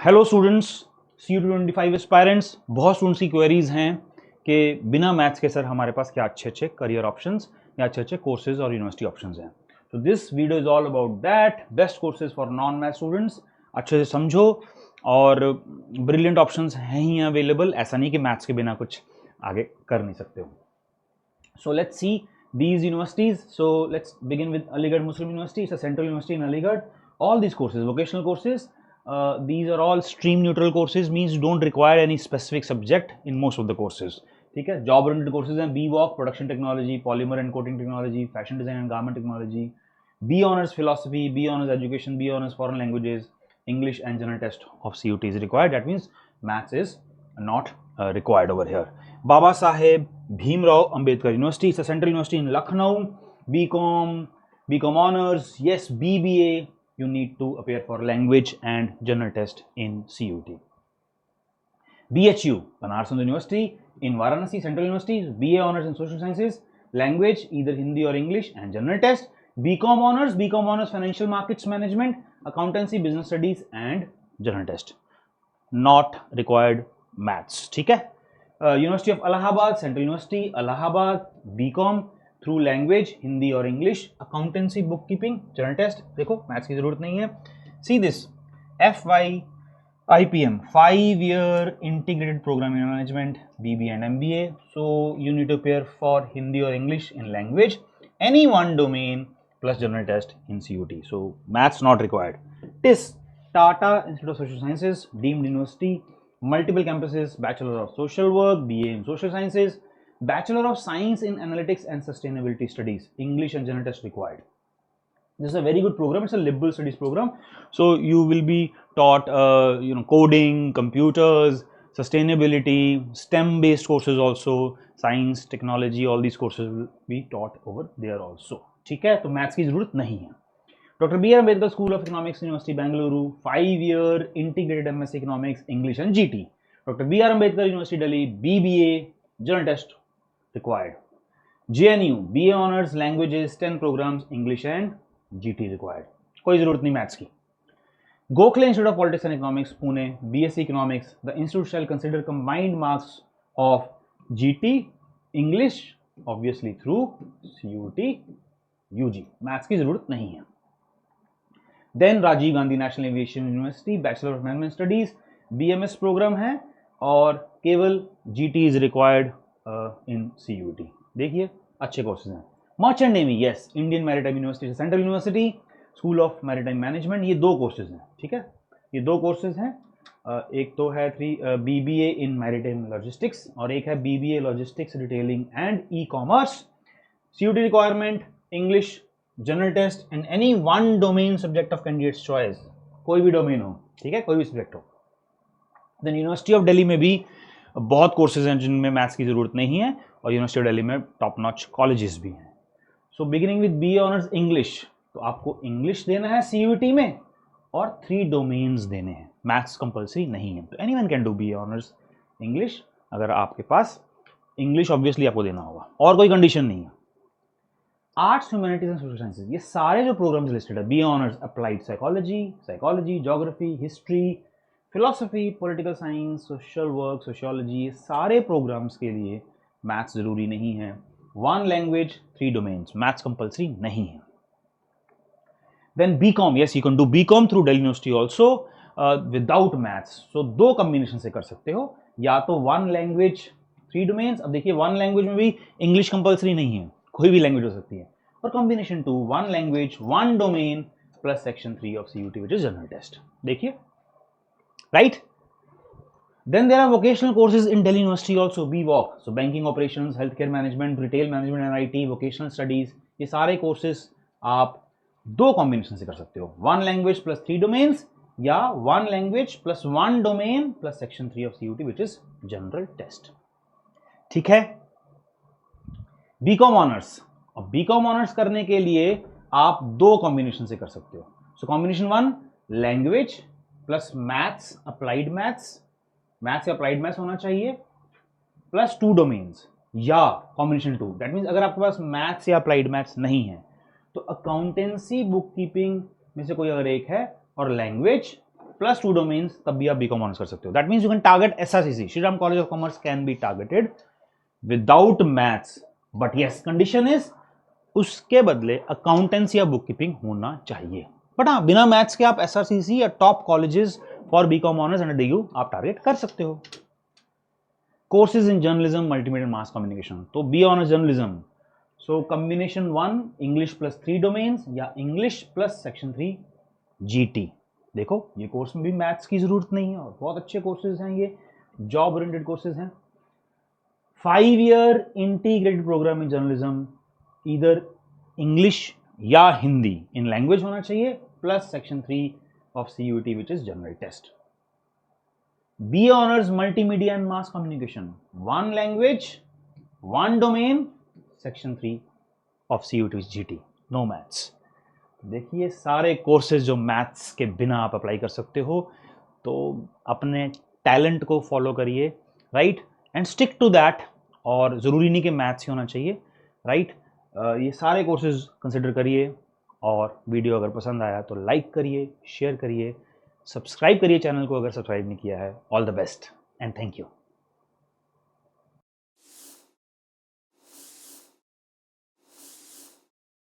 Hello students, CU25 aspirants. बहुत students की queries हैं कि बिना मैथ्स के सर हमारे पास क्या अच्छे अच्छे करियर ऑप्शंस या अच्छे अच्छे कोर्सेज और यूनिवर्सिटी ऑप्शंस हैं। तो this video is all about that, best courses for non math students. अच्छे से समझो, और ब्रिलियंट ऑप्शंस हैं ही अवेलेबल। ऐसा नहीं कि मैथ्स के बिना कुछ आगे कर नहीं सकते हो। So let's see these universities. So let's begin with Aligarh Muslim University. It's a central university in Aligarh. All these courses, vocational courses, these are all stream neutral courses, means you don't require any specific subject in most of the courses. ठीक है, job oriented courses हैं। BWalk production technology, polymer and coating technology, fashion design and garment technology, B honours philosophy, B honours education, B honours foreign languages, English and general test of CUT is required. That means maths is not required over here. Baba Saheb Bhimrao Ambedkar University, it's a central university in Lucknow. BCom honors, yes, BBA. You need to appear for language and general test in CUT. BHU Banaras Hind University in Varanasi, central university, BA honors in social sciences, language either Hindi or English and general test. BCom honors financial markets management, accountancy, business studies and general test. Not required maths. ठीक है। University of Allahabad, central university Allahabad, BCom through language Hindi और English, accountancy, book keeping, general test. देखो maths की जरूरत नहीं है। See this FYIPM 5-year integrated program in management, BBA and MBA. So you need to appear for Hindi or English in language, any one domain plus general test in CUT. So maths not required. TIS Tata Institute of Social Sciences, deemed university, multiple campuses, Bachelor of Social Work, BA in Social Sciences, Bachelor of Science in Analytics and Sustainability Studies, English and general test required. This is a very good program. It's a liberal studies program. So you will be taught, coding, computers, sustainability, STEM-based courses also, science, technology, all these courses will be taught over there also. ठीक है, तो maths की जरूरत नहीं है। Dr. B.R. Ambedkar School of Economics, University Bengaluru, 5-year integrated MSc Economics, English and GT. Dr. B.R. Ambedkar University Delhi, BBA, general test required. JNU, BA Honors, Languages, 10 programs, English and GT required. कोई जरूरत नहीं maths की। Gokhale Institute of Politics and Economics, Pune, BSc Economics. The institute shall consider combined marks of GT, English, obviously through CUT, UG. Maths की जरूरत नहीं है। Then Rajiv Gandhi National Aviation University, Bachelor of Management Studies, BMS programme है और केवल GT is required in CUT. देखिए अच्छे courses हैं। Merchant navy, yes, Indian maritime university, central university, school of maritime management. ये दो कोर्सेज हैं, ठीक है, ये दो कोर्सेज हैं। एक तो है BBA इन मैरिटाइम लॉजिस्टिक्स और एक है BBA logistics retailing and e-commerce. CUT requirement English, general test and any one domain subject of candidates choice, कोई भी डोमेन हो, ठीक है, कोई भी सब्जेक्ट हो। देन यूनिवर्सिटी ऑफ दिल्ली में भी बहुत कोर्सेज हैं जिनमें मैथ्स की जरूरत नहीं है, और यूनिवर्सिटी ऑफ दिल्ली में टॉप नॉच कॉलेजेस भी हैं। So beginning with BA honours English, तो आपको इंग्लिश देना है CUT में और 3 डोमेन्स देने हैं, मैथ्स कंपल्सरी नहीं है। तो anyone can do BA honours English, अगर आपके पास इंग्लिश ऑब्वियसली आपको देना होगा, और कोई कंडीशन नहीं है। Arts, humanities and social sciences, ये सारे जो प्रोग्राम्स लिस्टेड है, BA honours applied psychology, geography, history, philosophy, political science, social work, sociology, ये सारे प्रोग्राम्स के लिए मैथ्स जरूरी नहीं है। 1 लैंग्वेज 3 डोमेन्स, मैथ्स कंपल्सरी नहीं है। Then BCom, yes, you can do BCom through Delhi university also without maths. So 2 combination से कर सकते हो, या तो 1 लैंग्वेज 3 डोमेन्स। अब देखिए 1 लैंग्वेज में भी इंग्लिश कंपल्सरी नहीं है, कोई भी लैंग्वेज हो सकती है, और combination 2, 1 language 1 domain plus section 3 of CUT which is general test. देखिए, right. Then there are vocational courses in Delhi university also, BWalk, so banking operations, health care management, retail management and IT, vocational studies, ये सारे courses आप 2 combination से कर सकते हो, 1 language plus 3 domains, या 1 language plus 1 domain plus section 3 of CUT which is general test. ठीक है। BCom ऑनर्स, अब BCom ऑनर्स करने के लिए आप 2 कॉम्बिनेशन से कर सकते हो। सो combination 1, language plus maths, applied maths, maths या अप्लाइड मैथ्स होना चाहिए, प्लस 2 डोमेन्स, या कॉम्बिनेशन 2, दैट मीन्स अगर आपके पास मैथ्स या अप्लाइड मैथ्स नहीं है तो अकाउंटेंसी, बुक कीपिंग में से कोई अगर एक है, और लैंग्वेज प्लस 2 डोमेन्स, तब भी आप बीकॉम ऑनर्स कर सकते हो. That means you can target SRCC, Shri Ram college of commerce can be targeted without maths, but yes condition is उसके बदले अकाउंटेंसी या बुक कीपिंग होना चाहिए. बट हाँ, बिना मैथ्स के आप एसआरसीसी या top colleges for BCom honours under DU आप टारगेट कर सकते हो. Courses in journalism, multimedia, mass communication. तो B honours journalism, so combination 1 English plus 3 domains या इंग्लिश प्लस सेक्शन 3 जीटी. देखो ये कोर्स में भी मैथ्स की जरूरत नहीं है और बहुत अच्छे कोर्सेज हैं, ये जॉब ओरिएंटेड कोर्सेज हैं. 5 year integrated programme in journalism, इधर इंग्लिश या हिंदी इन लैंग्वेज होना चाहिए, plus section 3 of CUET which is general test. B honours multimedia and mass communication, 1 language 1 domain, section 3 of CUET which GT, no maths. देखिए सारे courses जो maths के बिना आप अप्लाई कर सकते हो, तो अपने टैलेंट को फॉलो करिए, right, and stick to that. और ज़रूरी नहीं कि मैथ्स ही होना चाहिए, राइट. ये सारे कोर्सेज कंसिडर करिए. और वीडियो अगर पसंद आया तो लाइक करिए, शेयर करिए, सब्सक्राइब करिए चैनल को अगर सब्सक्राइब नहीं किया है. All the best and thank you.